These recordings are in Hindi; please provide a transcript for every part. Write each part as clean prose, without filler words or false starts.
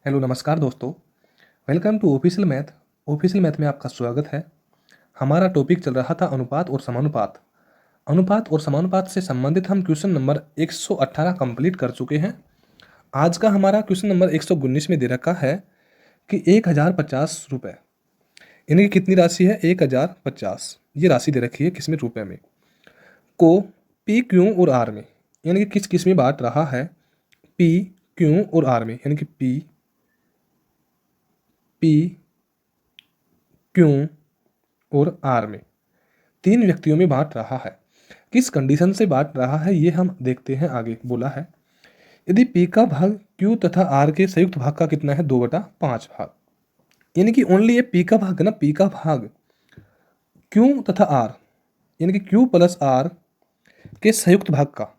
हेलो नमस्कार दोस्तों। Welcome to official math. Official math में आपका स्वागत है। हमारा टॉपिक चल रहा था अनुपात और समानुपात। अनुपात और समानुपात से संबंधित हम क्वेश्चन नंबर 118 कंप्लीट कर चुके हैं। आज का हमारा क्वेश्चन नंबर 119 में दे रखा है कि 1050 रुपये, यानी कि कितनी राशि है 1050। ये राशि दे रखी है किसमें, रुपए में, को पी क्यू और आर में, यानी कि किस किस में बांट रहा है, पी क्यू और आर में, यानी कि पी पी क्यू और आर में तीन व्यक्तियों में बांट रहा है। किस कंडीशन से बांट रहा है ये हम देखते हैं। आगे बोला है यदि पी का भाग क्यू तथा आर के संयुक्त भाग का कितना है 2/5 भाग, यानी कि ओनली ये पी का भाग है ना, पी का भाग क्यू तथा आर, यानी कि क्यू प्लस आर के संयुक्त भाग का,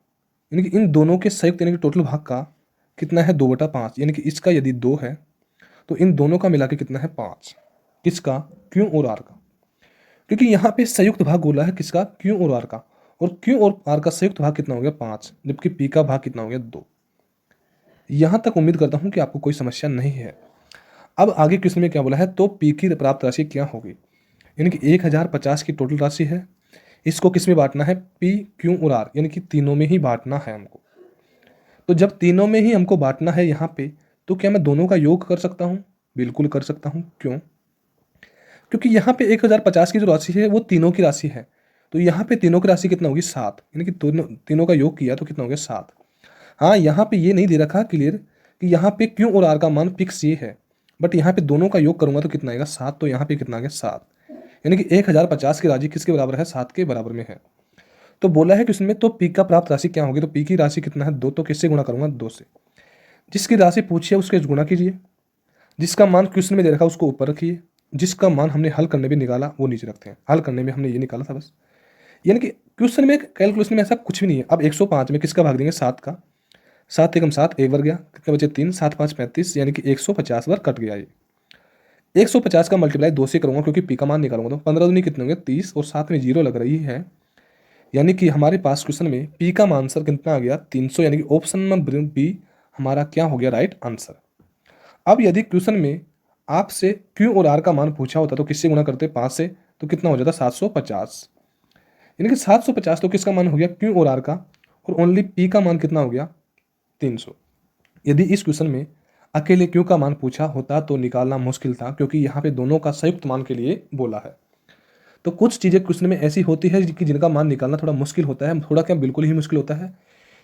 यानी कि इन दोनों के संयुक्त यानी कि टोटल भाग का कितना है 2/5, यानी कि इसका यदि 2 है तो इन दोनों का मिला के कितना है 5। किसका, क्यू और आर का, क्योंकि यहाँ पे संयुक्त भाग बोला है किसका, क्यू और आर का, और क्यू और आर का संयुक्त भाग कितना हो गया 5, जबकि पी का भाग कितना हो गया 2। यहाँ तक उम्मीद करता हूँ कि आपको कोई समस्या नहीं है। अब आगे क्वेश्चन में क्या बोला है, तो पी की प्राप्त राशि क्या होगी, यानी कि 1050 की टोटल राशि है। इसको किस में बांटना है, पी क्यू और आर, यानी कि तीनों में ही बांटना है हमको। तो जब तीनों में ही हमको बांटना है यहाँ पे, तो क्या मैं दोनों का योग कर सकता हूँ, बिल्कुल कर सकता हूँ। क्यों, क्योंकि यहाँ पे 1050 की जो राशि है वो तीनों की राशि है, तो यहाँ पे तीनों की राशि कितना होगी 7, यानी कि तीनों तीनों का योग किया तो कितना हो गया 7। हाँ, यहाँ पे ये नहीं दे रखा क्लियर कि यहाँ पे क्यू और आर का मान फिक्स ये है, बट यहाँ पे दोनों का योग करूंगा तो कितना आएगा 7, तो यहाँ पे कितना आ गया 7, यानी कि 1050 की राशि किसके बराबर है, 7 के बराबर में है। तो बोला है कि उसमें तो पी का प्राप्त राशि क्या होगी, तो पी की राशि कितना है 2, तो किससे गुणा करूंगा 2 से। जिसकी राशि पूछी है उसके गुणा कीजिए, जिसका मान क्वेश्चन में दे रखा उसको ऊपर रखिए, जिसका मान हमने हल करने में निकाला वो नीचे रखते हैं। हल करने में हमने ये निकाला था बस, यानी कि क्वेश्चन में, कैलकुलेशन में ऐसा कुछ भी नहीं है। अब 105 में किसका भाग देंगे, 7 का, 7 एकम 7, एक बार गया, कितने बचे 3, 7 5 35, यानी कि 150 बार कट गया। ये 150 का मल्टीप्लाई 2 से करूंगा क्योंकि पी का मान निकालूंगा, तो 15 दूनी कितने होंगे 30, और साथ में जीरो लग रही है, यानी कि हमारे पास क्वेश्चन में पी का मान आंसर कितना आ गया 300, यानी कि ऑप्शन नंबर बी हमारा क्या हो गया राइट आंसर। अब यदि क्वेश्चन में आपसे क्यू और आर का मान पूछा होता तो किससे गुणा करते 5 से, तो कितना हो जाता 750, यानी कि 750 तो किसका मान हो गया क्यू और आर का, और ओनली पी का मान कितना हो गया 300। यदि इस क्वेश्चन में अकेले क्यू का मान पूछा होता तो निकालना मुश्किल था, क्योंकि यहाँ पे दोनों का संयुक्त मान के लिए बोला है। तो कुछ चीज़ें क्वेश्चन में ऐसी होती है कि जिनका मान निकालना थोड़ा मुश्किल होता है, थोड़ा क्या बिल्कुल ही मुश्किल होता है।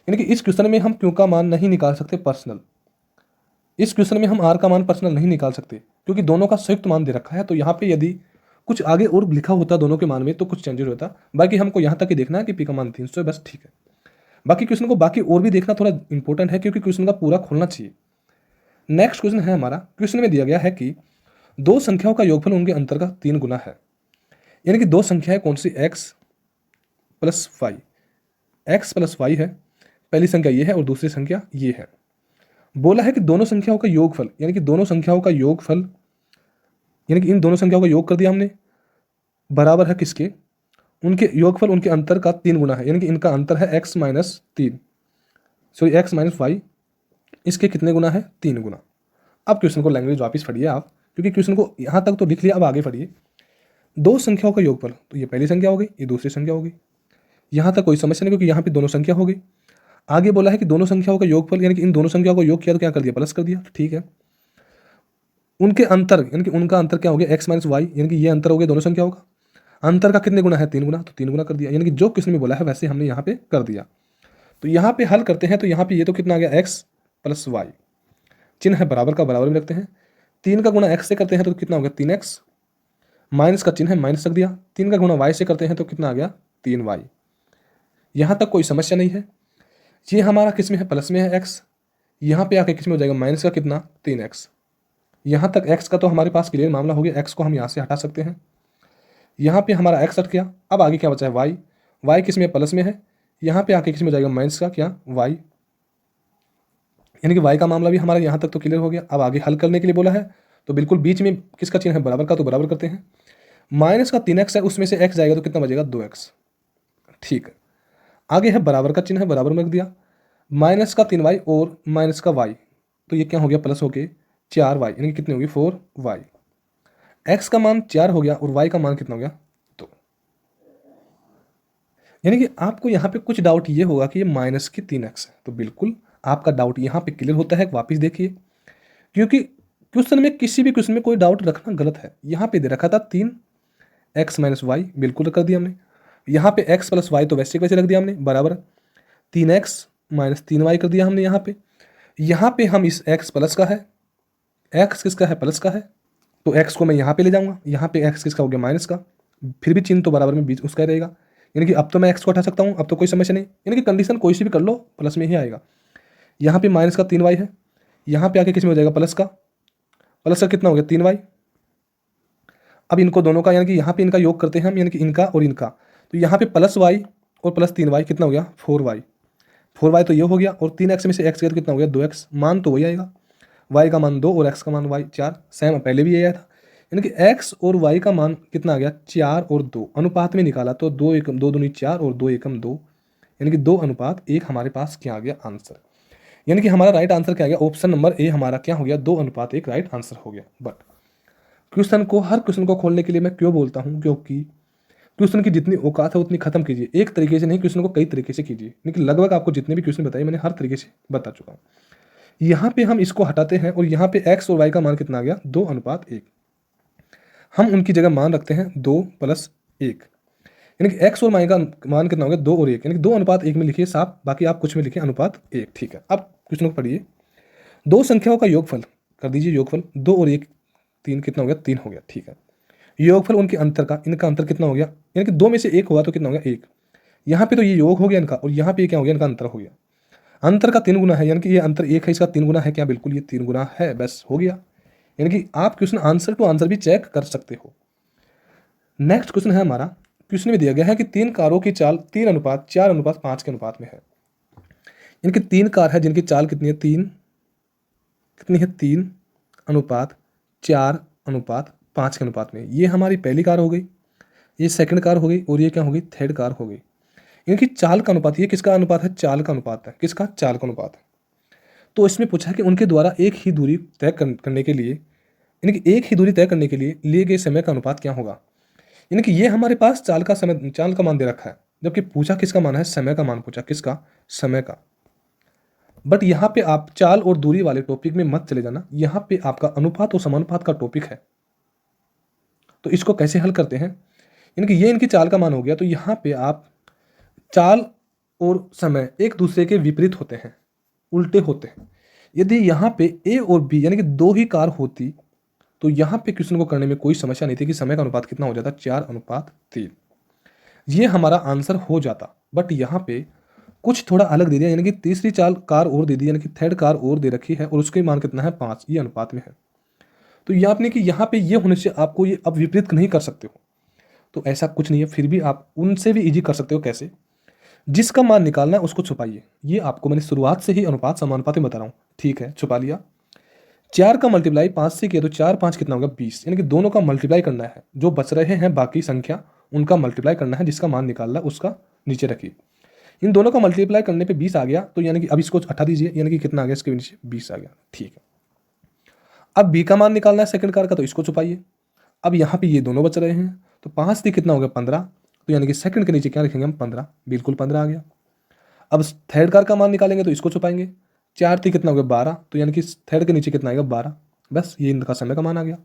यानी कि इस क्वेश्चन में हम क्यू का मान नहीं निकाल सकते पर्सनल, इस क्वेश्चन में हम आर का मान पर्सनल नहीं निकाल सकते, क्योंकि दोनों का संयुक्त मान दे रखा है। तो यहाँ पे यदि कुछ आगे और लिखा होता दोनों के मान में तो कुछ चेंजेस होता, बाकी हमको यहाँ तक ही देखना है कि पी का मान 300 है, बस ठीक है। बाकी क्वेश्चन को बाकी और भी देखना थोड़ा इंपॉर्टेंट है, क्योंकि क्वेश्चन का पूरा खोलना चाहिए। नेक्स्ट क्वेश्चन है हमारा, क्वेश्चन में दिया गया है कि दो संख्याओं का योगफल उनके अंतर का 3 गुना है, यानी कि दो संख्याएं कौन सी, X plus Y, X plus Y है, पहली संख्या ये है और दूसरी संख्या ये है। बोला है कि दोनों संख्याओं का योगफल, यानी कि दोनों संख्याओं का योगफल, यानी कि इन दोनों संख्याओं का योग कर दिया हमने, बराबर है किसके, उनके योगफल उनके अंतर का 3 गुना है, यानी कि इनका अंतर है X minus 3, sorry X minus Y, इसके कितने गुना है 3 गुना। अब क्वेश्चन को लैंग्वेज वापस पढ़िए आप, क्योंकि क्वेश्चन को यहाँ तक तो लिख लिया, अब आगे पढ़िए। दो संख्याओं का योगफल, तो ये पहली संख्या हो गई, ये दूसरी संख्या हो गई, यहाँ तक कोई समस्या नहीं, क्योंकि यहाँ पे दोनों संख्या हो गई। आगे बोला है कि दोनों संख्याओं का योगफल, यानी कि इन दोनों संख्याओं को योग किया तो क्या कर दिया, प्लस कर दिया, ठीक है। उनके अंतर, यानी कि उनका अंतर क्या हो गया एक्स माइनस वाई, यानी कि ये अंतर हो गया दोनों संख्याओं का, अंतर का कितने गुना है 3 गुना, तो 3 गुना कर दिया, यानी कि जो क्वेश्चन में बोला है वैसे हमने यहाँ पे कर दिया। तो यहाँ पे हल करते हैं, तो यहाँ पे ये तो कितना आ गया एक्स प्लस वाई, चिन्ह है बराबर का बराबर में रखते हैं, 3 का गुणा एक्स से करते हैं तो कितना हो गया 3x, माइनस का चिन्ह है माइनस रख दिया, 3 का गुणा वाई से करते हैं तो कितना आ गया 3y। यहाँ तक कोई समस्या नहीं है। ये हमारा किस में है, प्लस में है एक्स, यहाँ पे आके किस में हो जाएगा माइनस का कितना 3x। यहाँ तक x का तो हमारे पास क्लियर मामला हो गया, x को हम यहाँ से हटा सकते हैं, यहाँ पे हमारा x हट गया। अब आगे क्या बचा है y, y किस में प्लस में है, यहाँ पे आके किस में हो जाएगा माइनस का क्या y, यानी कि y का मामला भी हमारा यहाँ तक तो क्लियर हो गया। अब आगे हल करने के लिए बोला है, तो बिल्कुल बीच में किसका चिन्ह है बराबर का, तो बराबर करते हैं। माइनस का 3x है, उसमें से x जाएगा तो कितना बचेगा 2x, ठीक है। आगे है बराबर का चिन्ह है, बराबर में रख दिया, माइनस का 3y और माइनस का y, तो ये क्या हो गया प्लस होके 4y, यानी कि कितनी होगी 4y। x का मान 4 हो गया और y का मान कितना हो गया 2। यानी कि आपको यहाँ पे कुछ डाउट ये होगा कि ये माइनस की 3x है, तो बिल्कुल आपका डाउट यहाँ पे क्लियर होता है। वापस देखिए, क्योंकि क्वेश्चन में किसी भी क्वेश्चन में कोई डाउट रखना गलत है। यहाँ पे दे रखा था 3x माइनस वाई, बिल्कुल कर दिया हमने। यहाँ पे x प्लस वाई तो वैसे वैसे रख दिया हमने, बराबर 3x माइनस 3y कर दिया हमने। यहाँ पे हम इस x प्लस का है, x किसका है प्लस का है, तो x को मैं यहाँ पे ले जाऊंगा। यहाँ पे x किसका हो गया माइनस का, फिर भी चिन्ह तो बराबर में बीच उसका रहेगा। यानी कि अब तो मैं x को हटा सकता हूँ, अब तो कोई समस्या नहीं। यानी कि कंडीशन कोई सी भी कर लो प्लस में ही आएगा। यहाँ पे माइनस का 3y है, यहाँ पे आके किस में हो जाएगा प्लस का, प्लस का कितना हो गया 3y। अब इनको दोनों का यानी कि यहाँ पे इनका योग करते हैं हम, यानी कि इनका और इनका, तो यहाँ पे प्लस वाई और प्लस 3y कितना हो गया 4y। 4y तो ये हो गया, और 3x में से x गया तो कितना हो गया 2x, मान तो वही आएगा। y का मान 2 और x का मान y 4, सेम पहले भी ये आया था। यानी कि x और y का मान कितना आ गया 4 और 2, अनुपात में निकाला तो 2 एकम 2 दूनी 4 और 2 एकम 2, यानी कि 2 अनुपात 1 हमारे पास क्या आ गया आंसर। यानी कि हमारा राइट आंसर क्या आ गया, ऑप्शन नंबर ए हमारा क्या हो गया 2 अनुपात 1 राइट आंसर हो गया। बट हर क्वेश्चन को खोलने के लिए मैं क्यों बोलता हूँ, क्योंकि क्वेश्चन की जितनी औकात है उतनी खत्म कीजिए, एक तरीके से नहीं, क्वेश्चन को कई तरीके से कीजिए। लेकिन लगभग आपको जितने भी क्वेश्चन बताए मैंने हर तरीके से बता चुका हूँ। यहाँ पे हम इसको हटाते हैं और यहाँ पे x और y का मान कितना आ गया 2 अनुपात 1। हम उनकी जगह मान रखते हैं 2 प्लस 1, यानी कि x और y का मान कितना हो गया 2 और 1, यानी कि 2 अनुपात 1 में लिखिए साफ, बाकी आप कुछ में लिखिए अनुपात 1। ठीक है, अब क्वेश्चन को पढ़िए। दो संख्याओं का योगफल कर दीजिए, योगफल 2 और 1 3 कितना हो गया 3 हो गया। ठीक है, योगफल उनके अंतर का, इनका अंतर कितना हो गया, यानी कि 2 में से 1 हुआ तो कितना हो गया 1। यहाँ पे तो ये योग हो गया इनका, और यहाँ पे क्या हो गया इनका अंतर हो गया। अंतर का 3 गुना है, यानी कि ये अंतर 1 है, इसका 3 गुना है क्या, बिल्कुल ये 3 गुना है, बस हो गया। यानी कि आप क्वेश्चन आंसर टू आंसर भी चेक कर सकते हो। नेक्स्ट क्वेश्चन है हमारा, क्वेश्चन में दिया गया है कि 3 कारों की चाल 3 अनुपात 4 अनुपात 5 के अनुपात में है। यानी कि 3 कार है जिनकी चाल कितनी है 3, कितनी है 3 अनुपात 4 अनुपात 5 के अनुपात में। ये हमारी पहली कार हो गई, ये सेकंड कार हो गई, और ये क्या हो गई थर्ड कार हो गई। यानी कि चाल का अनुपात, ये किसका अनुपात है चाल का अनुपात है, किसका चाल का अनुपात है। तो इसमें पूछा है कि उनके द्वारा एक ही दूरी तय करने के लिए, यानी कि एक ही दूरी तय करने के लिए लिए गए समय का अनुपात क्या होगा। यानी कि ये हमारे पास चाल का समय, चाल का मान दे रखा है, जबकि पूछा किसका मान है समय का मान पूछा, किसका समय का। बट यहाँ पे आप चाल और दूरी वाले टॉपिक में मत चले जाना, यहाँ पे आपका अनुपात और समानुपात का टॉपिक है। तो इसको कैसे हल करते हैं, यानी कि ये इनकी चाल का मान हो गया, तो यहाँ पे आप चाल और समय एक दूसरे के विपरीत होते हैं, उल्टे होते हैं। यदि यहाँ पे ए और बी यानी कि 2 ही कार होती तो यहाँ पे क्वेश्चन को करने में कोई समस्या नहीं थी कि समय का अनुपात कितना हो जाता 4 अनुपात 3, ये हमारा आंसर हो जाता। बट यहाँ पे कुछ थोड़ा अलग दे दिया, यानी कि तीसरी चाल कार और दे दी, यानी कि थर्ड कार और दे रखी है, और उसके मान कितना है 5, ये अनुपात में है। तो ये आपने कि यहाँ पे ये होने से आपको ये अब विपरीत नहीं कर सकते हो, तो ऐसा कुछ नहीं है। फिर भी आप उनसे भी इजी कर सकते हो। कैसे, जिसका मान निकालना है उसको छुपाइए। ये आपको मैंने शुरुआत से ही अनुपात समानुपात में बता रहा हूँ। ठीक है, छुपा लिया। 4 का मल्टीप्लाई 5 से किया तो 4 5 कितना होगा 20, यानी कि दोनों का मल्टीप्लाई करना है, जो बच रहे हैं बाकी संख्या उनका मल्टीप्लाई करना है, जिसका मान निकालना है उसका नीचे रखिए। इन दोनों का मल्टीप्लाई करने पे 20 आ गया, तो यानी कि अब इसको हटा दीजिए, यानी कि कितना आ गया इसके नीचे 20 आ गया। ठीक है, अब बी का मान निकालना है सेकंड कार का, तो इसको छुपाइए। अब यहाँ पे ये दोनों बच रहे हैं, तो 5 से कितना हो गया 15, तो यानी कि सेकंड के नीचे क्या लिखेंगे हम 15, बिल्कुल 15 आ गया। अब थर्ड कार का मान निकालेंगे तो इसको छुपाएंगे, 4 थी कितना हो गया 12, तो यानी कि थर्ड के नीचे कितना आएगा 12, बस ये इनका समय का मान आ गया।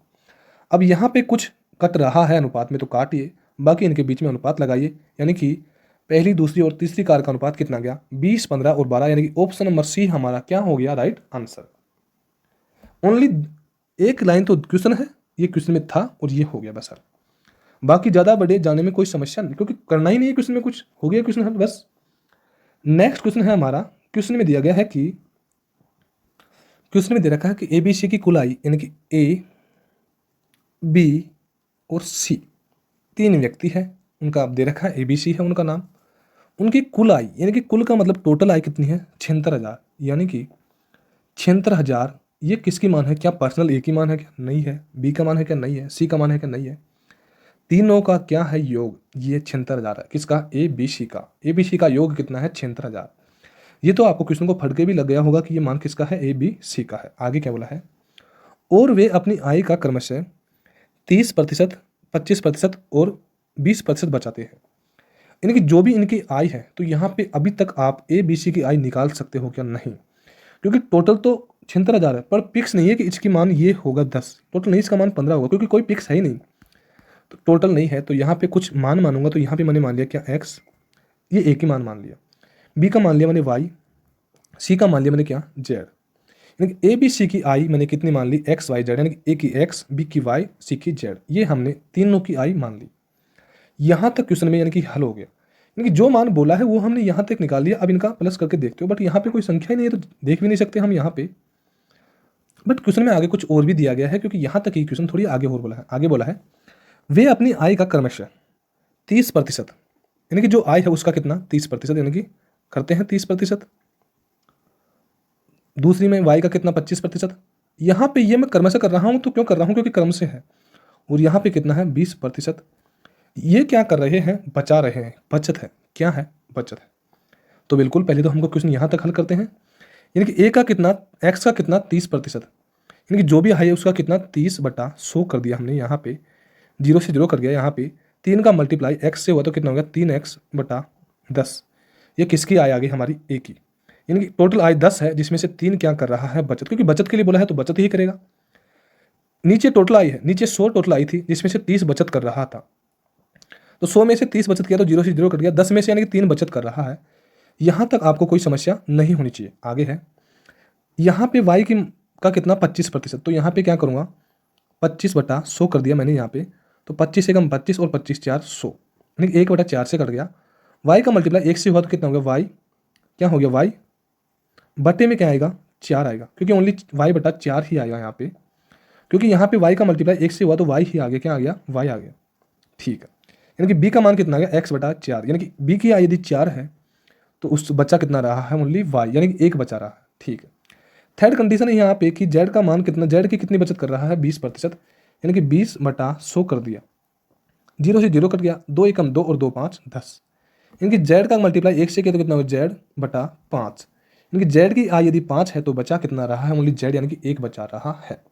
अब यहाँ पे कुछ कट रहा है अनुपात में तो काटिए, बाकी इनके बीच में अनुपात लगाइए, यानी कि पहली दूसरी और तीसरी कार का अनुपात कितना गया 20 15 और 12, यानी कि ऑप्शन नंबर सी हमारा क्या हो गया राइट आंसर। ओनली एक लाइन तो क्वेश्चन है, ये क्वेश्चन में था और ये हो गया बस सर। बाकी ज़्यादा बड़े जाने में कोई समस्या नहीं, क्योंकि करना ही नहीं है क्वेश्चन में कुछ, हो गया क्वेश्चन हल बस। नेक्स्ट क्वेश्चन है हमारा, क्वेश्चन में दिया गया है कि क्वेश्चन में दे रखा है कि ABC की कुल आयु, यानी कि A B और C 3 व्यक्ति है, उनका अब दे रखा है ABC है उनका नाम। उनकी कुल आयु, यानी कि कुल का मतलब टोटल आय कितनी है 76,000, यानी कि 76,000 ये किसकी मान है, क्या पर्सनल ए की मान है क्या, नहीं है। बी का मान है क्या, नहीं है। सी का मान है क्या, नहीं है। तीनों का क्या है योग, ये 76,000 है, किसका ABC का। ABC का योग कितना है 76,000। ये तो आपको क्वेश्चन को फट के भी लग गया होगा कि ये मान किसका है ABC का है। आगे क्या बोला है, और वे अपनी आय का क्रमशः 30%, 25% और 20% बचाते हैं। यानी कि जो भी इनकी आय है, तो यहाँ पे अभी तक आप ए बी सी की आय निकाल सकते हो क्या? नहीं, क्योंकि टोटल तो 76,000 है, पर फिक्स नहीं है कि इसकी मान ये होगा 10, टोटल नहीं इसका मान 15 होगा, क्योंकि कोई फिक्स है ही नहीं, तो टोटल नहीं है। तो यहाँ पे कुछ मान मानूंगा, तो यहाँ पे मैंने मान लिया क्या? एक्स, ये ए की मान मान लिया, बी का मान लिया मैंने वाई, सी का मान लिया मैंने क्या? जेड। यानी कि ए बी सी की आई मैंने कितनी मान ली? एक्स वाई जेड, यानी कि ए की एक्स, बी की वाई, सी की जेड, ये हमने तीनों की आई मान ली। यहाँ तक क्वेश्चन में यानी कि हल हो गया, यानी कि जो मान बोला है वो हमने यहाँ तक निकाल लिया। अब इनका प्लस करके देखते हो, बट यहाँ पे कोई संख्या ही नहीं है, तो देख भी नहीं सकते हम यहाँ पे। बट क्वेश्चन में आगे कुछ और भी दिया गया है, क्योंकि यहाँ तक ही क्वेश्चन थोड़ी आगे और बोला है। आगे बोला है वे अपनी आय का क्रमशः 30%, यानी कि जो आय है उसका कितना? 30%, यानी कि करते हैं 30%। दूसरी में वाई का कितना? 25%। यहाँ पे ये मैं क्रमशः कर रहा हूँ, तो क्यों कर रहा हूँ? क्योंकि क्रम से है। और यहाँ पे कितना है? 20%। ये क्या कर रहे हैं? बचा रहे हैं, बचत है। क्या है? बचत है। तो बिल्कुल पहले तो हमको क्वेश्चन यहाँ तक हल करते हैं। यानी कि ए का कितना? एक्स का कितना? 30%, यानी कि जो भी हाई है उसका कितना? 30/100 कर दिया हमने यहाँ पे, 0 से 0 कर दिया यहाँ पे। 3 का मल्टीप्लाई एक्स से हुआ तो कितना हो गया? 3x/10। ये किसकी आय आ गई? हमारी ए की। यानी कि टोटल आय 10 है, जिसमें से 3 क्या कर रहा है? बचत, क्योंकि बचत के लिए बोला है तो बचत ही करेगा। नीचे टोटल आई है, नीचे 100 टोटल आई थी, जिसमें से 30 बचत कर रहा था, तो 100 में से 30 बचत किया तो 0 से 0 कट गया। 10 में से यानी कि 3 बचत कर रहा है। यहाँ तक आपको कोई समस्या नहीं होनी चाहिए। आगे है यहाँ पे y की का कितना? 25%, तो यहाँ पे क्या करूँगा? 25/100 कर दिया मैंने यहाँ पे, तो 25 से कम 25 और 25×4 100, यानी कि 1/4 से कट गया। y का मल्टीप्लाई 1 से हुआ तो कितना हो गया? y क्या हो गया? y बटे में क्या आएगा? 4 आएगा, क्योंकि ओनली y/4 ही आएगा यहाँ पे, क्योंकि यहाँ पे y का मल्टीप्लाई 1 से हुआ तो y ही आ गया। क्या आ गया? y आ गया। ठीक है, यानी कि b का मान कितना आ गया? x/4, यानी कि b की आय यदि 4 है तो उस बच्चा कितना रहा है? ओनली y, यानी कि 1 बचा रहा है। ठीक है। थर्ड कंडीशन है यहाँ पे कि z का मान कितना? z की कितनी बचत कर रहा है? 20%, यानी कि 20/100 कर दिया, 0 से 0 कट गया, 2 एकम 2 और 2 5 10, यानी कि z का मल्टीप्लाई 1 से किया तो कितना होगा? z/5, यानी कि z की आय यदि 5 है तो बचा कितना रहा है? ओनली z, यानी कि 1 बचा रहा है।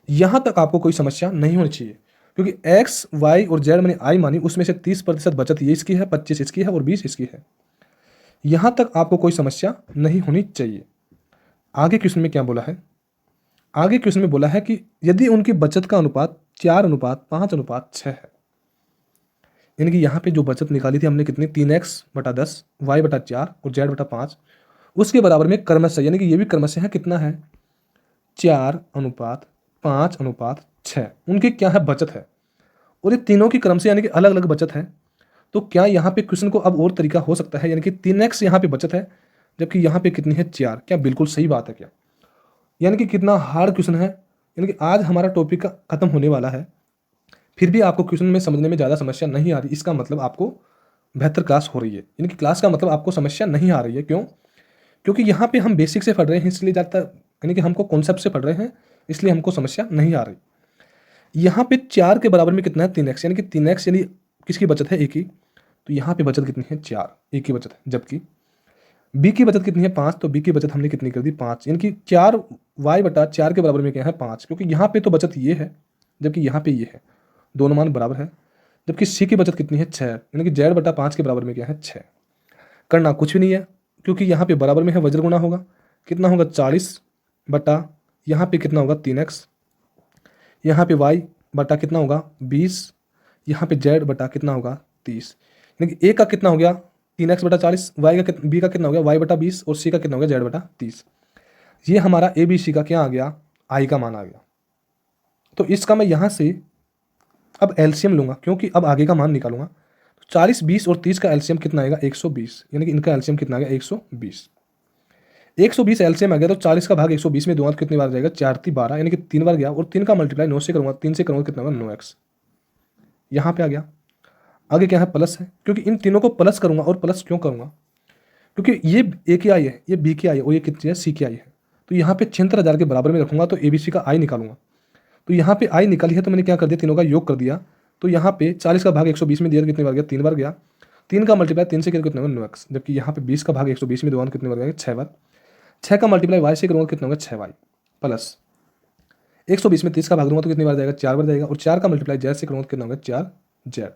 यहाँ तक आपको कोई समस्या नहीं होनी चाहिए, क्योंकि x, y और z मैंने आई मानी, उसमें से 30% बचत ये इसकी है, 25 इसकी है और 20 इसकी है। यहाँ तक आपको कोई समस्या नहीं होनी चाहिए। आगे क्वेश्चन में क्या बोला है? आगे क्वेश्चन में बोला है कि यदि उनकी बचत का अनुपात 4:5:6 है, यानी कि यहाँ पे जो बचत निकाली थी हमने कितनी? 3x/10, y/4 और z/5, उसके बराबर में क्रमशः, यानी कि ये भी क्रमशः है, कितना है? 4:5:6 उनकी क्या है? बचत है। और ये तीनों की क्रम से, यानी कि अलग अलग बचत है। तो क्या यहाँ पे क्वेश्चन को अब और तरीका हो सकता है? यानी कि 3x यहाँ पे बचत है, जबकि यहाँ पे कितनी है? 4। क्या बिल्कुल सही बात है क्या? यानी कि कितना हार्ड क्वेश्चन है। यानी कि आज हमारा टॉपिक का खत्म होने वाला है, फिर भी आपको क्वेश्चन में समझने में ज़्यादा समस्या नहीं आ रही, इसका मतलब आपको बेहतर क्लास हो रही है। यानी कि क्लास का मतलब आपको समस्या नहीं आ रही है। क्यों? क्योंकि यहाँ पे हम बेसिक से पढ़ रहे हैं, इसलिए ज़्यादा, यानी कि हमको कॉन्सेप्ट से पढ़ रहे हैं, इसलिए हमको समस्या नहीं आ रही। यहाँ पे 4 के बराबर में कितना है? 3x, यानी कि 3x यानी किसकी बचत है? ए की। तो यहाँ पे बचत कितनी है? 4, ए की बचत है। जबकि बी की बचत कितनी है? 5, तो बी की बचत हमने कितनी कर दी? 5, यानी कि 4y/4 के बराबर में क्या है? 5, क्योंकि यहाँ पे तो बचत ये है, जबकि यहाँ पे ये है, दोनों मान बराबर है। जबकि सी की बचत कितनी है? 6, यानी कि z/5 के बराबर में क्या है? 6। करना कुछ भी नहीं है, क्योंकि यहाँ पे बराबर में है, वज्र गुणा होगा, कितना होगा? 40 बटा यहाँ पे कितना होगा? 3x, यहाँ पे y बटा कितना होगा? 20, यहाँ पे z बटा कितना होगा? 30, यानी कि a का कितना हो गया? 3x/40, y का b का कितना हो गया? y/20 और c का कितना हो गया? z/30। ये हमारा ए बी सी का क्या आ गया? आई का मान आ गया। तो इसका मैं यहाँ से अब एलसीएम लूंगा, क्योंकि अब आगे का मान निकालूंगा। 40, 20 और 30 का एलसीएम कितना आएगा? 120, यानी कि इनका एलसीएम कितना आ गया? 120। 120 एलसीएम आ गया, तो 40 का भाग 120 में 2 हाथ कितनी बार जाएगा? 4×3 = 12, यानी कि 3 बार गया, और 3 का मल्टीप्लाई 9 से करूँगा, 3 से करूँगा कितना होगा? 9x। यहाँ पे आ गया। आगे क्या है? प्लस है, क्योंकि इन तीनों को प्लस करूँगा। और प्लस क्यों करूँगा? क्योंकि ये ए की आई है, ये बी की आई है, और ये कितनी है? सी की आई है। तो यहाँ पे 76,000 के बराबर में रखूँगा, तो ए बी सी का आई निकालूंगा। तो यहाँ पे आई निकाली है, तो मैंने क्या कर दिया? तीनों का योग कर दिया। तो यहाँ पे 40 का भाग 120 में दिया कितनी बार गया? 3 बार गया। 3 का मल्टीप्लाई 3 से किया कितना होगा? 9x। जबकि यहाँ पे 20 का भाग 120 में 2 कितने बार गया? 6 बार। 6 का मल्टीप्लाई y से करूँगा कितना होगा? 6y प्लस 120 में 30 का भाग दूंगा तो कितनी बार जाएगा, 4 बार जाएगा। और 4 का मल्टीप्लाई जेड से करूँगा तो कितना होगा, 4 जेड।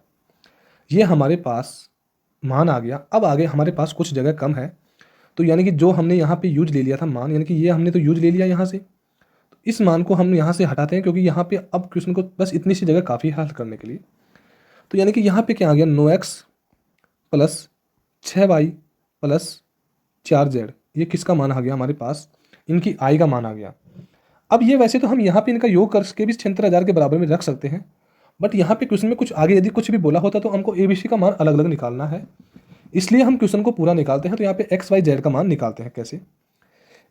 ये हमारे पास मान आ गया। अब आगे हमारे पास कुछ जगह कम है, तो यानी कि जो हमने यहाँ पे यूज ले लिया था मान, यानी कि ये हमने तो यूज ले लिया यहाँ से, तो इस मान को हम यहाँ से हटाते हैं, क्योंकि यहाँ पे अब क्वेश्चन को बस इतनी सी जगह काफ़ी है हल करने के लिए। तो यानी कि यहाँ पे क्या आ गया, 9x plus 6y plus 4z, ये किसका मान आ गया हमारे पास, इनकी आई का मान आ गया। अब ये वैसे तो हम यहाँ पे इनका योग करके भी 76,000 के बराबर में रख सकते हैं, बट यहाँ पे क्वेश्चन में कुछ आगे यदि कुछ भी बोला होता तो हमको ABC का मान अलग अलग निकालना है, इसलिए हम क्वेश्चन को पूरा निकालते हैं। तो यहाँ पे एक्स वाई जेड का मान निकालते हैं। कैसे,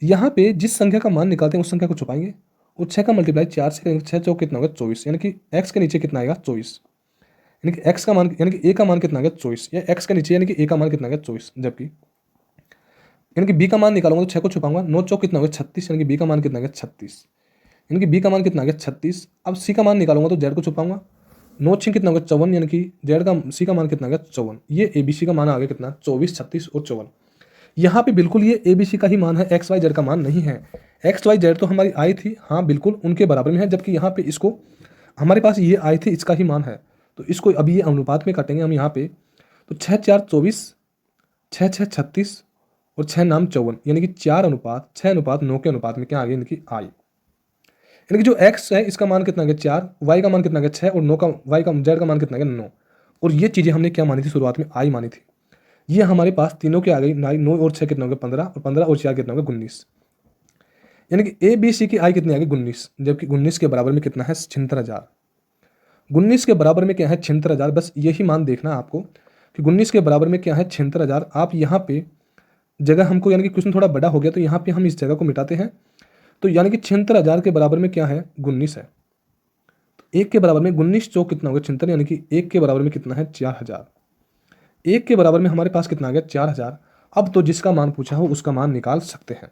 यहाँ पे जिस संख्या का मान निकालते हैं उस संख्या को छुपाएंगे और 6 का मल्टीप्लाई 4 से करेंगे, 6 चौक कितना होगा, 24, यानी कि एक्स के नीचे कितना आएगा, 24, यानी कि एक्स का मान, यानी कि ए का मान कितना आएगा, 24, या एक्स के नीचे यानी कि ए का मान कितना आएगा, 24, जबकि यानी कि बी का मान निकालूंगा तो 6 को छुपाऊंगा, 9 चौक कितना होगा, 36, यानी कि बी का मान कितना आएगा, 36, यानी कि बी का मान कितना आ गया, 36। अब सी का मान निकालूंगा तो जेड को छुपाऊंगा, 9 6 कितना होगा, 54, यानी कि जेड का सी का मान कितना आ गया, 54। ये ABC का मान आ गया कितना, 24, 36 और 54। यहाँ पे बिल्कुल ये ABC का ही मान है, एक्स वाई जेड का मान नहीं है। एक्स वाई जेड तो हमारी आई थी, हाँ बिल्कुल उनके बराबर में है, जबकि यहाँ पे इसको हमारे पास ये आई थी, इसका ही मान है। तो इसको अभी ये अनुपात में काटेंगे हम यहाँ पे, तो 6 4 24, 6 6 36 और 6 नाम 54, यानी कि 4:6:9 के अनुपात में क्या आ गया, इनकी आई। यानी कि जो x है इसका मान कितना गया, 4, y का मान कितना गया, 6, और 9 का y का z का मान कितना गया, 9। और ये चीज़ें हमने क्या मानी थी शुरुआत में, आई मानी थी। ये हमारे पास तीनों के आ गई, 9 और 6 कितना हो गया, 15, और 15 और 4 कितना हो गया, 19। यानी कि ABC की आई कितनी आ गई, 19, जबकि 19 के बराबर में कितना है, 76,000। 19 के बराबर में क्या है, 76,000। बस यही मान देखना है आपको कि 19 के बराबर में क्या है, 76,000। आप यहाँ पे जगह हमको, यानी कि क्वेश्चन थोड़ा बड़ा हो गया तो यहाँ पे हम इस जगह को मिटाते हैं, तो यानी कि 76,000 के बराबर में क्या है, 19 है। तो 1 के बराबर में 19 चौक कितना होगा, 76, यानी कि 1 के बराबर में कितना है, 4,000। 1 के बराबर में हमारे पास कितना आ गया, 4,000। अब तो जिसका मान पूछा हो उसका मान निकाल सकते हैं।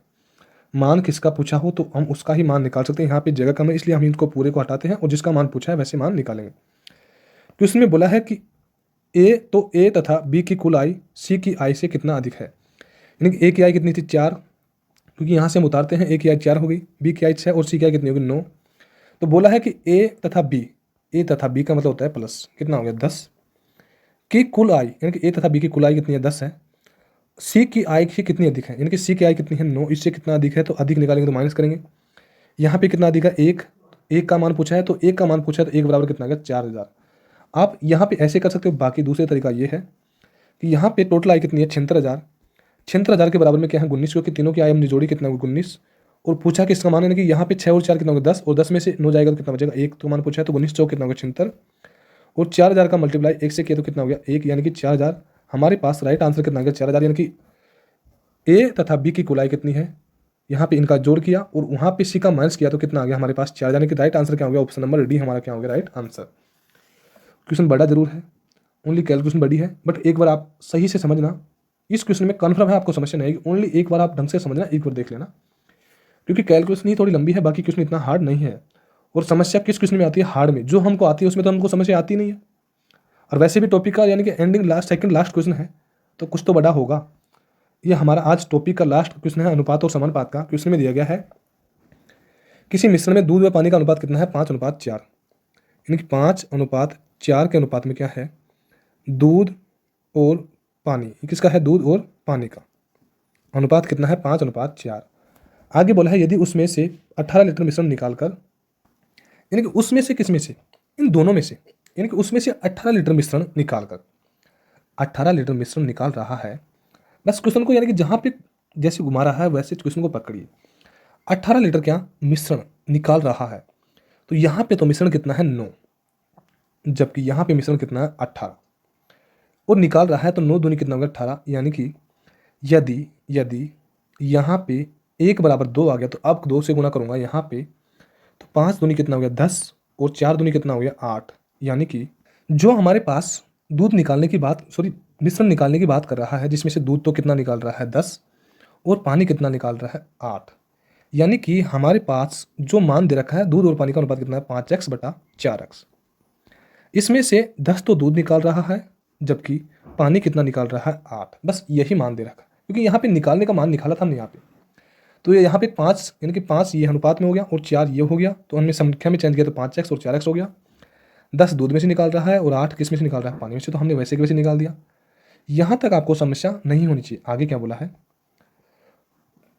मान किसका पूछा हो तो हम उसका ही मान निकाल सकते हैं। यहाँ पे जगह कम है इसलिए हम इनको पूरे को हटाते हैं और जिसका मान पूछा है वैसे मान निकालेंगे। क्वेश्चन में बोला है कि ए तथा बी की कुल आई सी की आई से कितना अधिक है। यानी कि ए की आई कितनी थी, 4, क्योंकि यहाँ से हम उतारते हैं, ए की आई 4 हो गई, बी की आई 6 और सी की आई कितनी होगी, 9। तो बोला है कि ए तथा बी का मतलब होता है प्लस, कितना हो गया, 10 की कुल आई, यानी कि ए तथा बी की कुल आई कितनी है, 10 है। सी की आई की कितनी अधिक है, यानी कि सी की आई कितनी है, 9, इससे कितना अधिक है तो अधिक निकालेंगे तो माइनस करेंगे। यहाँ पे कितना अधिक है, 1 का मान पूछा है तो 1 का मान पूछा है तो 1 बराबर कितना आ गया, 4,000। आप यहाँ पे ऐसे कर सकते हो। बाकी दूसरे तरीका ये है कि यहाँ पे टोटल आई कितनी है, 76,000। 76,000 के बराबर में क्या है, 19, क्योंकि तीनों की आई हमने जोड़ी, कितना होगा, 19। और पूछा कि इसका मान, यानी कि यहाँ पे 6 और 4 कितना होगा, 10, और 10 में से 9 जाएगा तो कितना बचेगा, 1। तो मान पूछा है तो 19 चौक कितना होगा, 76, और 4,000 का मल्टीप्लाई 1 से किया तो कितना हो गया, 1, यानी कि 4,000। हमारे पास राइट आंसर कितना गया, 4,000। यानी कि ए तथा बी की कुलाई कितनी है, यहाँ पे इनका जोड़ किया और वहाँ पे सी का माइनस किया तो कितना आ गया हमारे पास, 4,000। यानी कि राइट आंसर क्या हो गया, ऑप्शन नंबर डी हमारा क्या हो गया, राइट आंसर। क्वेश्चन बड़ा जरूर है, ओनली कैलकुलेशन बड़ी है, बट एक बार आप सही से समझना। इस क्वेश्चन में कन्फर्म है आपको समस्या नहीं आएगी, ओनली एक बार आप ढंग से समझना, एक बार देख लेना, क्योंकि कैलकुलेशन ही थोड़ी लंबी है, बाकी क्वेश्चन इतना हार्ड नहीं है। और समस्या किस क्वेश्चन में आती है, हार्ड में। जो हमको आती है उसमें तो हमको समस्या आती नहीं है। और वैसे भी टॉपिक का यानी कि ending last second last question है, तो कुछ तो बड़ा होगा। ये हमारा आज टॉपिक का लास्ट क्वेश्चन है, अनुपात और समानुपात का। क्वेश्चन में दिया गया है किसी मिश्रण में दूध व पानी का अनुपात कितना है, 5:4। यानी कि 5:4 के अनुपात में क्या है, दूध और पानी। ये किसका है, दूध और पानी का अनुपात कितना है, 5:4। आगे बोला है यदि उसमें से 18 लीटर मिश्रण निकालकर, यानी कि उसमें से किसमें से, इन दोनों में से, यानी कि उसमें से 18 लीटर मिश्रण निकालकर, 18 लीटर मिश्रण निकाल रहा है। बस क्वेश्चन को यानी कि जहाँ पे जैसे घुमा रहा है वैसे क्वेश्चन को पकड़िए। 18 लीटर क्या मिश्रण निकाल रहा है, तो यहाँ पे तो मिश्रण कितना है, 9, जबकि यहाँ पे मिश्रण कितना है, 18, और निकाल रहा है तो 9 दूनी कितना होगा, 18। यानी कि यदि यहाँ पे 1 बराबर 2 आ गया तो अब 2 से गुना करूँगा यहाँ पे, तो 5 दूनी कितना हो गया, 10, और 4 दूनी कितना हो गया, 8। यानी कि जो हमारे पास दूध निकालने की बात, सॉरी मिश्रण निकालने की बात कर रहा है, जिसमें से दूध तो कितना निकाल रहा है, 10, और पानी कितना निकाल रहा है, 8। यानी कि हमारे पास जो मान दे रखा है, दूध और पानी का अनुपात कितना है, 5x/4x। इसमें से 10 तो दूध निकाल रहा है, जबकि पानी कितना निकाल रहा है, 8। बस यही मान दे रखा है, क्योंकि यहाँ पे निकालने का मान निकाला था हमने यहाँ पे। तो ये यहाँ पे 5 यानी कि 5 ये अनुपात में हो गया और 4 ये हो गया, तो हमने संख्या में चेंज किया तो 5x और 4x हो गया। 10 दूध में से निकाल रहा है और 8 किस में से निकाल रहा है, पानी में से, तो हमने वैसे के वैसे निकाल दिया। यहाँ तक आपको समस्या नहीं होनी चाहिए। आगे क्या बोला है,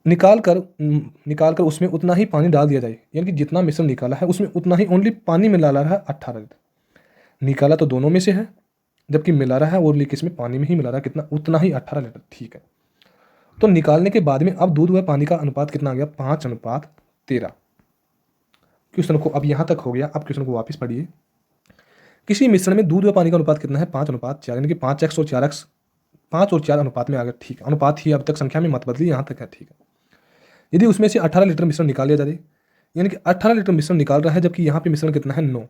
निकाल कर उसमें उतना ही पानी डाल दिया जाए, यानी कि जितना मिश्रण निकाला है उसमें उतना ही ओनली पानी मिला रहा है 18 लीटर। निकाला तो दोनों में से है, जबकि मिला रहा है ओनली किस में, पानी में ही मिला रहा है, कितना, उतना ही 18 लीटर। ठीक है, तो निकालने के बाद में अब दूध व पानी का अनुपात कितना आ गया, 5:13। क्वेश्चन को अब यहाँ तक हो गया। अब क्वेश्चन को वापस पढ़िए। किसी मिश्रण में दूध व पानी का अनुपात कितना है, 5:4, यानी कि 5x और 4x, 5 और 4 अनुपात में आ गया। ठीक है, अनुपात ही अब तक संख्या में मत बदली, यहाँ तक है। ठीक है, यदि उसमें से 18 लीटर मिश्रण निकाल लिया जाए, यानी कि 18 लीटर मिश्रण निकाल रहा है, जबकि यहाँ पे मिश्रण कितना है, 9।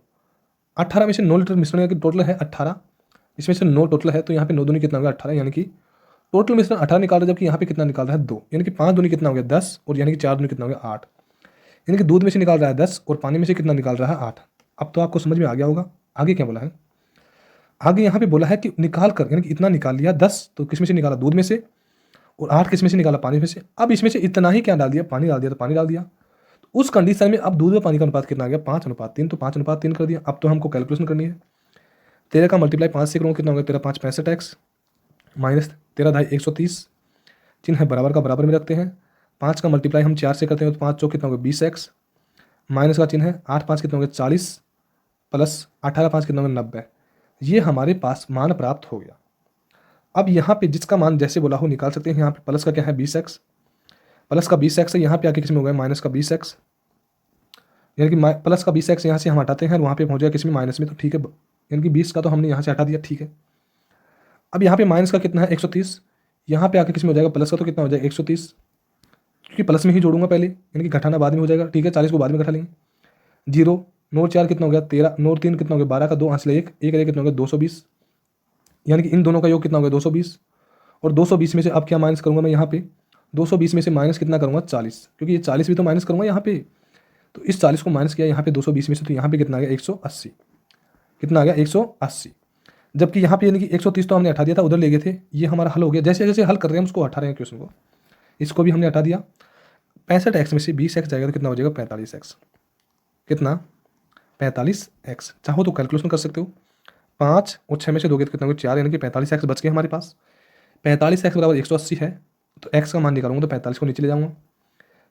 18 में से 9 लीटर मिश्रण, यानी कि टोटल है 18, इसमें से 9 टोटल है, तो यहाँ पे 9 दूनी कितना हो गया, 18, यानी कि टोटल मिश्रण 18 निकाल रहा है, जबकि यहाँ पे कितना निकाल रहा है, 2, यानी कि 5 दूनी कितना हो गया, 10, और यानी कि 4 दूनी कितना हो गया, 8, यानी कि दूध में से निकाल रहा है 10 और पानी में से कितना निकाल रहा है, 8। अब तो आपको समझ में आ गया होगा। आगे क्या बोला है, आगे यहाँ पे बोला है कि निकाल कर, यानी कि इतना निकाल लिया, 10 तो किस में से निकाला, दूध में से, और 8 किस में से निकाला, पानी में से। अब इसमें से इतना ही क्या डाल दिया, पानी डाल दिया, तो पानी डाल दिया। तो उस कंडीशन में अब दूध और पानी का अनुपात कितना आ गया, 5:3, तो 5:3 कर दिया। अब तो हमको कैलकुलेशन करनी है। 13 का मल्टीप्लाई 5 से करूँगा, कितना होगा, 13 5 65x, माइनस 13 ढाई 130, चिन्ह है बराबर का बराबर में रखते हैं। 5 का मल्टीप्लाई हम 4 से करते हैं, तो 5 चौक कितना होगा, 20x, माइनस का चिन्ह है, 8 5 कितना होगा, 40, प्लस 18 5 कितना होगा, 90। ये हमारे पास मान प्राप्त हो गया। अब यहाँ पे जिसका मान जैसे बोला हो निकाल सकते हैं। यहाँ पे प्लस का क्या है, 20x, प्लस का 20x है, यहाँ पे आके किस में हो गया, माइनस का 20x, यानी कि प्लस का 20x यहाँ से हम हटाते हैं, वहाँ पे पहुँच गया किस में, माइनस में, तो ठीक है, यानी कि 20 का तो हमने यहाँ से हटा दिया। ठीक है, अब यहाँ पे माइनस का कितना है, 130, यहाँ पे आके किस में हो जाएगा, प्लस का, तो कितना हो जाएगा, 130, क्योंकि प्लस में ही जोड़ूंगा पहले, यानी कि घटाना बाद में हो जाएगा। ठीक है, 40 को बाद में घटा लेंगे। 0 9 4 कितना हो गया, 13, 9 3 कितना हो गया, 12 का 2 हासिल 1 1 कितना हो गया, 220, यानी कि इन दोनों का योग कितना हो गया, 220, और 220 में से अब क्या माइनस करूंगा मैं, यहाँ पे 220 में से माइनस कितना करूंगा, 40, क्योंकि ये 40 भी तो माइनस करूंगा यहाँ पे, तो इस 40 को माइनस किया यहाँ पे 220 में से, तो यहाँ पे कितना आ गया, 180, कितना आ गया, 180, जबकि यहाँ पे यानी कि 130 तो हमने हटा दिया था, उधर ले गए थे। ये हमारा हल हो गया। जैसे जैसे हल कर रहे हैं हम उसको हटा रहे हैं क्वेश्चन को, इसको भी हमने हटा दिया। 65x में से 20x जाएगा तो कितना हो जाएगा, 45x, कितना, 45x। चाहो तो कैलकुलेशन कर सकते हो, 5 और 6 में से दोगे तो कितना होगा, 4, यानी कि 45x बच गए हमारे पास। 45x बराबर 180 है, तो x का मान निकालूंगा तो 45 को नीचे ले जाऊंगा।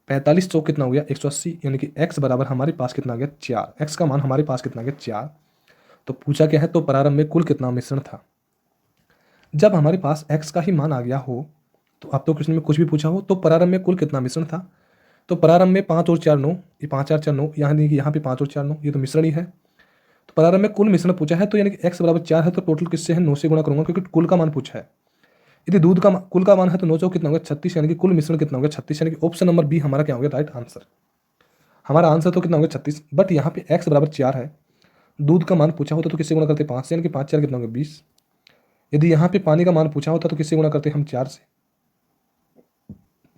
45 चौक कितना हो गया, 180, यानी कि x बराबर हमारे पास कितना आ गया, 4। x का मान हमारे पास कितना आ गया, 4। तो पूछा क्या है, तो प्रारंभ में कुल कितना मिश्रण था। जब हमारे पास x का ही मान आ गया हो, तो अब तो क्वेश्चन में कुछ भी पूछा हो, तो प्रारंभ में कुल कितना मिश्रण था। तो प्रारंभ में 5 और 4 9, ये 5 4 4 9, यहाँ पे 5 और 4 9, ये तो मिश्रण ही है। तो प्रारंभ में कुल मिश्रण पूछा है, तो यानी कि x बराबर 4 है, तो टोटल किससे है, 9 से गुणा करूंगा, क्योंकि कुल का मान पूछा है। यदि दूध का कुल का मान है, तो 9 चौक कितना होगा, 36, यानी कि कुल मिश्रण कितना होगा, 36, यानी कि ऑप्शन नंबर बी हमारा क्या हो गया, राइट आंसर। हमारा आंसर तो कितना होगा, 36, बट यहाँ पे x बराबर 4 है, दूध का मान पूछा होता तो किससे गुणा करते, 5 से, यानी कि 5 4 कितना होगा, 20। यदि यहाँ पे पानी का मान पूछा होता तो किससे गुणा करते हम, 4 से,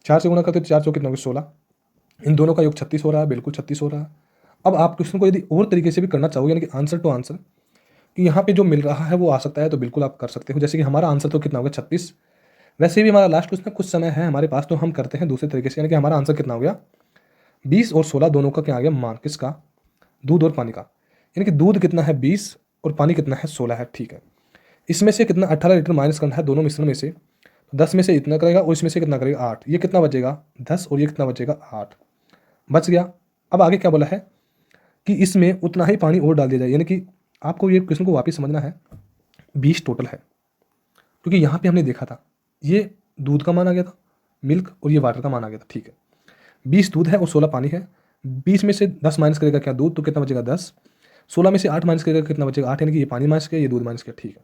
4 से गुणा करते तो 4 चौक कितना होगा, 16। इन दोनों का योग 36 हो रहा है, बिल्कुल 36 हो रहा है। अब आप क्वेश्चन को यदि और तरीके से भी करना चाहोगे, यानी कि आंसर टू आंसर, कि यहाँ पे जो मिल रहा है वो आ सकता है, तो बिल्कुल आप कर सकते हो। जैसे कि हमारा आंसर तो कितना होगा, 36। वैसे भी हमारा लास्ट क्वेश्चन कुछ समय है हमारे पास, तो हम करते हैं दूसरे तरीके से, यानी कि हमारा आंसर कितना हो गया, 20 और 16 दोनों का क्या आ गया, मान किसका, दूध और पानी का। यानी कि दूध कितना है, 20, और पानी कितना है, 16 है। ठीक है, इसमें से कितना 18 लीटर माइनस करना है दोनों मिश्रण में से, 10 में से इतना करेगा और इसमें से कितना करेगा, 8। ये कितना बचेगा, 10, और ये कितना बचेगा, 8 बच गया। अब आगे क्या बोला है कि इसमें उतना ही पानी और डाल दिया जाए, यानी कि आपको ये क्वेश्चन को वापस समझना है। 20 टोटल है, क्योंकि यहाँ पे हमने देखा था ये दूध का मान आ गया था, मिल्क, और ये वाटर का मान आ गया था। ठीक है, 20 दूध है और 16 पानी है। 20 में से 10 माइनस करेगा क्या, दूध, तो कितना बचेगा, 10। 16 में से 8 माइनस करेगा कितना बचेगा, 8, यानी कि ये पानी माइनस किया, ये दूध माइनस किया। ठीक है,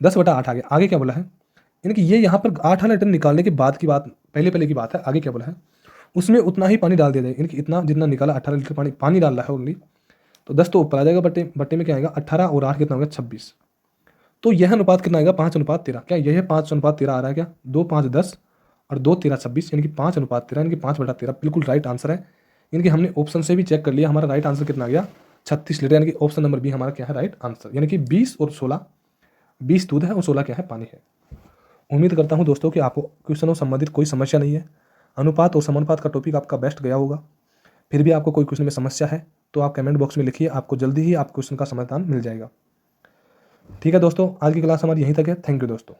10/8 आ गया। आगे क्या बोला है, यानी कि ये यहाँ पर 8 लीटर निकालने के बाद की बात, पहले की बात है। आगे क्या बोला है, उसमें उतना ही पानी डाल दिया जाए, यानी कि इतना जितना निकाला, 18 लीटर पानी डाल रहा है ओनली, तो 10 तो ऊपर आ जाएगा, बट्टे में क्या आएगा, 18 और 8 कितना होगा, 26। तो यह अनुपात कितना आएगा, 5:13। क्या यह 5:13 आ रहा है क्या, 2 5 10 और 2 13 26, यानी कि 5:13, यानी कि 5/13 बिल्कुल राइट आंसर है। यानी कि हमने ऑप्शन से भी चेक कर लिया, हमारा राइट आंसर कितना आ गया, 36 लीटर, यानी कि ऑप्शन नंबर बी हमारा क्या है, राइट आंसर। यानी कि 20 और 16, 20 दूध है और 16 क्या है, पानी है। उम्मीद करता हूँ दोस्तों कि आपको क्वेश्चनों संबंधित कोई समस्या नहीं है। अनुपात और समानुपात का टॉपिक आपका बेस्ट गया होगा। फिर भी आपको कोई क्वेश्चन में समस्या है तो आप कमेंट बॉक्स में लिखिए, आपको जल्दी ही आप क्वेश्चन का समाधान मिल जाएगा। ठीक है दोस्तों, आज की क्लास हमारी यहीं तक है। थैंक यू दोस्तों।